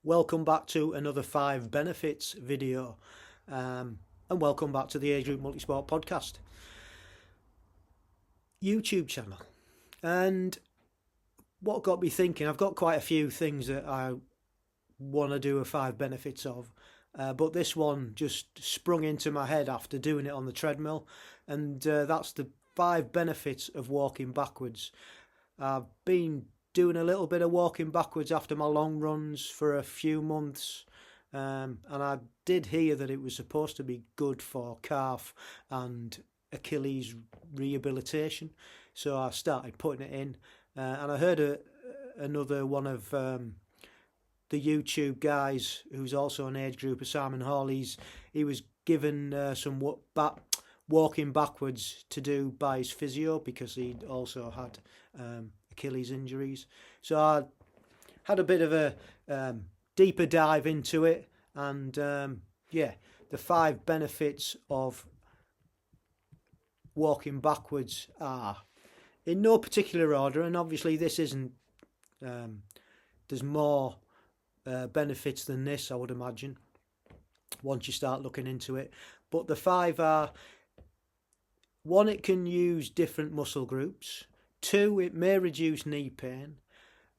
Welcome back to another 5 benefits video, and welcome back to the Agegroup Multisport Podcast YouTube channel. And what got me thinking, I've got quite a few things that I want to do a 5 benefits of, but this one just sprung into my head after doing it on the treadmill, and that's the 5 benefits of walking backwards. I've been doing a little bit of walking backwards after my long runs for a few months, and I did hear that it was supposed to be good for calf and Achilles rehabilitation, so I started putting it in, and I heard another one of the YouTube guys who's also an age group of Simon Hall. He was given some walking backwards to do by his physio because he'd also had Achilles injuries. So I had a bit of a deeper dive into it, and the 5 benefits of walking backwards are, in no particular order, and obviously this isn't, there's more benefits than this, I would imagine, once you start looking into it. But the 5 are: 1, it can use different muscle groups. 2, it may reduce knee pain.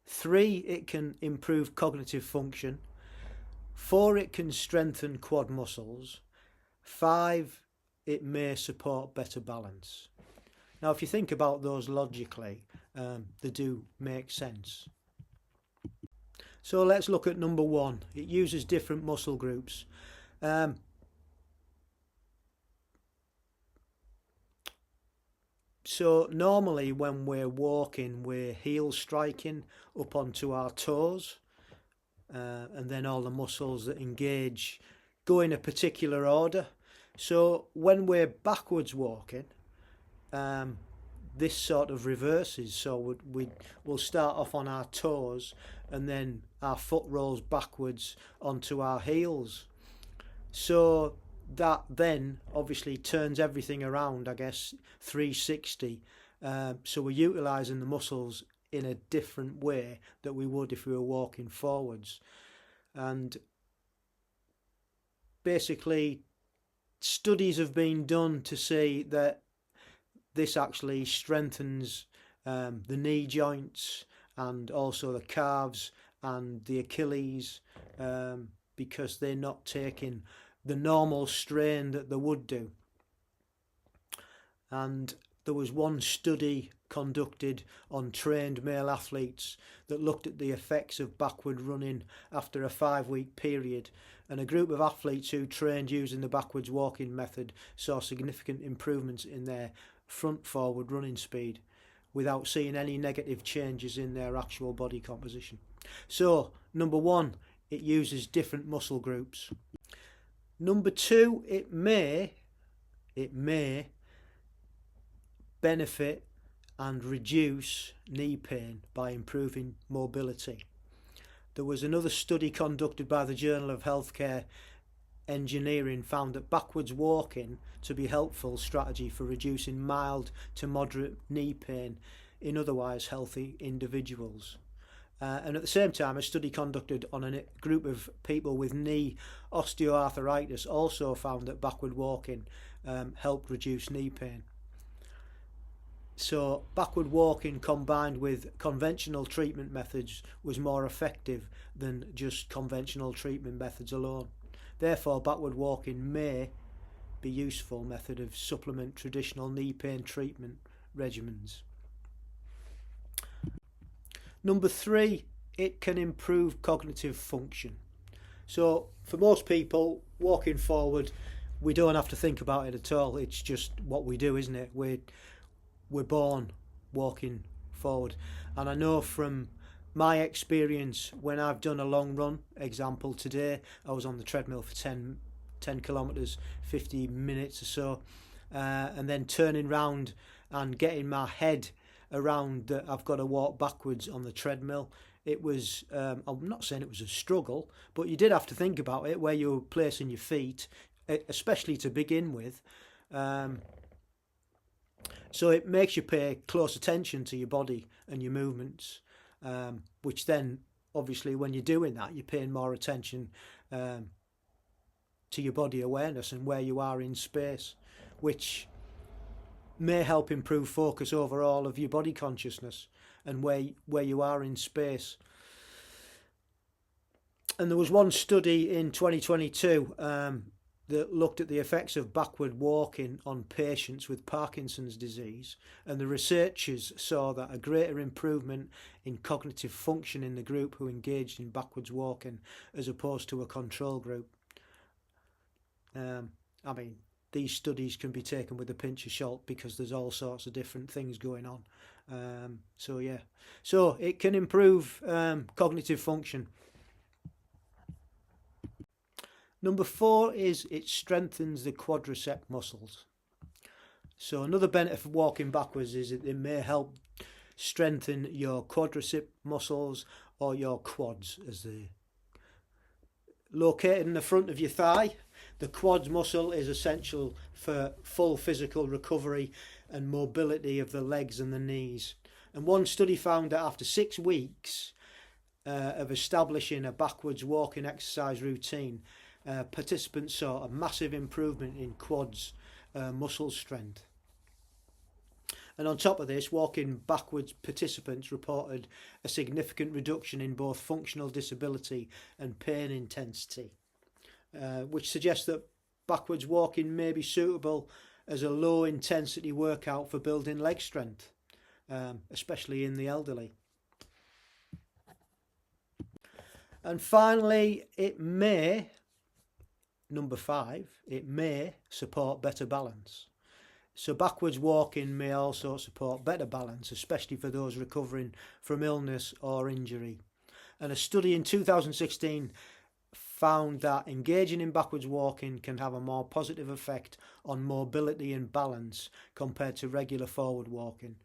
3, it can improve cognitive function. 4, it can strengthen quad muscles. 5, it may support better balance. Now, if you think about those logically, they do make sense. So let's look at number 1. It uses different muscle groups. So normally when we're walking, we're heel striking up onto our toes, and then all the muscles that engage go in a particular order. So when we're backwards walking, this sort of reverses. So we'll start off on our toes, and then our foot rolls backwards onto our heels. So that then obviously turns everything around, I guess, 360. So we're utilising the muscles in a different way that we would if we were walking forwards. And basically, studies have been done to see that this actually strengthens the knee joints and also the calves and the Achilles, because they're not taking the normal strain that they would do. And there was one study conducted on trained male athletes that looked at the effects of backward running after a 5-week period, and a group of athletes who trained using the backwards walking method saw significant improvements in their front forward running speed without seeing any negative changes in their actual body composition. So number 1, it uses different muscle groups. Number 2, it may benefit and reduce knee pain by improving mobility. There was another study conducted by the Journal of Healthcare Engineering found that backwards walking to be a helpful strategy for reducing mild to moderate knee pain in otherwise healthy individuals. And at the same time, a study conducted on a group of people with knee osteoarthritis also found that backward walking helped reduce knee pain. So backward walking combined with conventional treatment methods was more effective than just conventional treatment methods alone. Therefore, backward walking may be a useful method of supplement traditional knee pain treatment regimens. Number 3, it can improve cognitive function. So for most people, walking forward, we don't have to think about it at all. It's just what we do, isn't it? We're born walking forward. And I know from my experience, when I've done a long run, example today, I was on the treadmill for 10 kilometres, 50 minutes or so, and then turning round and getting my head around that I've got to walk backwards on the treadmill. It was, I'm not saying it was a struggle, but you did have to think about it, where you were placing your feet, especially to begin with. So it makes you pay close attention to your body and your movements, which then obviously when you're doing that, you're paying more attention to your body awareness and where you are in space, which may help improve focus overall of your body consciousness and where you are in space. And there was one study in 2022 that looked at the effects of backward walking on patients with Parkinson's disease, and the researchers saw that a greater improvement in cognitive function in the group who engaged in backwards walking as opposed to a control group. I mean, these studies can be taken with a pinch of salt because there's all sorts of different things going on. So it can improve cognitive function. Number 4 is it strengthens the quadricep muscles. So another benefit of walking backwards is that it may help strengthen your quadricep muscles, or your quads, as they located in the front of your thigh. The quads muscle is essential for full physical recovery and mobility of the legs and the knees. And one study found that after 6 weeks of establishing a backwards walking exercise routine, participants saw a massive improvement in quads muscle strength. And on top of this, walking backwards participants reported a significant reduction in both functional disability and pain intensity, which suggests that backwards walking may be suitable as a low intensity workout for building leg strength, especially in the elderly. And finally, number 5, it may support better balance. So backwards walking may also support better balance, especially for those recovering from illness or injury. And a study in 2016 found that engaging in backwards walking can have a more positive effect on mobility and balance compared to regular forward walking.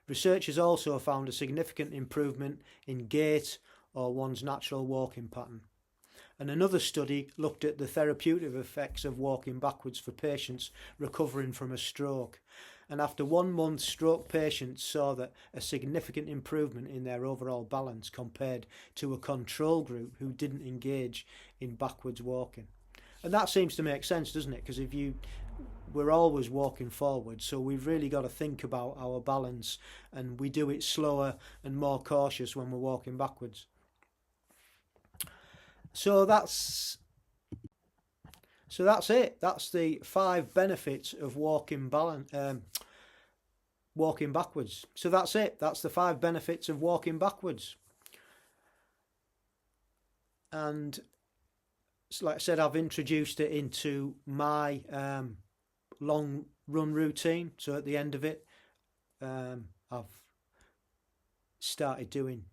Researchers also found a significant improvement in gait or one's natural walking pattern. And another study looked at the therapeutic effects of walking backwards for patients recovering from a stroke. And after 1 month, stroke patients saw that a significant improvement in their overall balance compared to a control group who didn't engage in backwards walking. And that seems to make sense, doesn't it? Because we're always walking forward, so we've really got to think about our balance, and we do it slower and more cautious when we're walking backwards. So that's it. That's the 5 benefits of walking backwards. So that's it. That's the 5 benefits of walking backwards. And like I said, I've introduced it into my long run routine. So at the end of it, I've started doing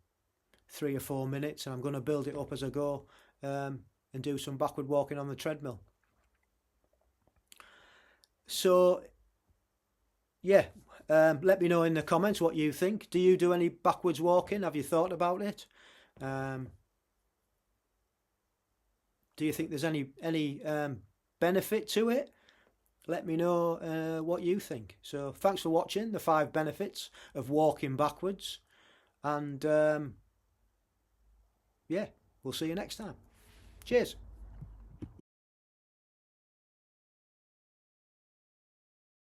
3 or 4 minutes, and I'm going to build it up as I go. And do some backward walking on the treadmill. So yeah, let me know in the comments what you think. Do you do any backwards walking? Have you thought about it? Do you think there's any benefit to it? Let me know what you think. So thanks for watching the 5 benefits of walking backwards, and yeah, we'll see you next time. Cheers.